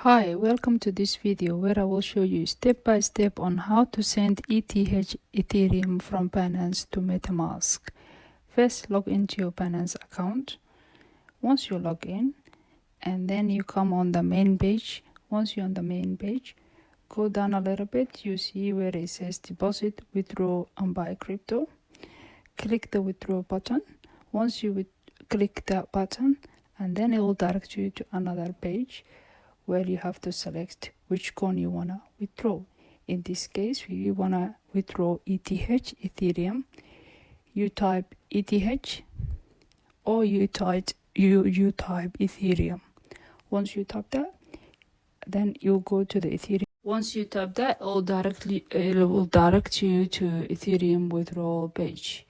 Hi, welcome to this video where I will show you step by step on how to send ETH Ethereum from Binance to Metamask. First, log into your Binance account. Once you log in, and then you come on the main page. Once you're on the main page, go down a little bit. You see where it says deposit, withdraw, and buy crypto. Click the withdraw button. Once you click that button, and then it will direct you to another page where you have to select which coin you want to withdraw. In this case, we want to withdraw ETH Ethereum. You type ETH or you type Ethereum. Once you type that, then you go to the Ethereum. Once you type that, it will direct you to Ethereum withdrawal page.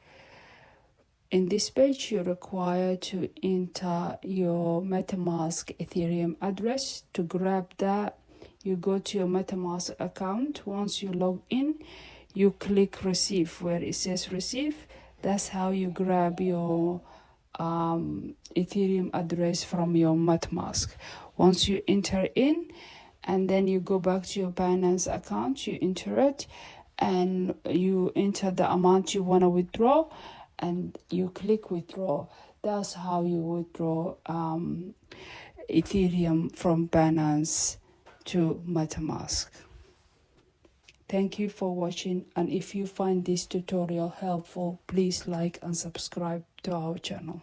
In this page, you're required to enter your Metamask Ethereum address. To grab that, you go to your Metamask account. Once you log in, you click receive where it says receive. That's how you grab your Ethereum address from your Metamask. Once you enter in, and then you go back to your Binance account, you enter it, and you enter the amount you want to withdraw, and you click withdraw. That's how you withdraw Ethereum from Binance to Metamask. Thank you for watching, and if you find this tutorial helpful, please like and subscribe to our channel.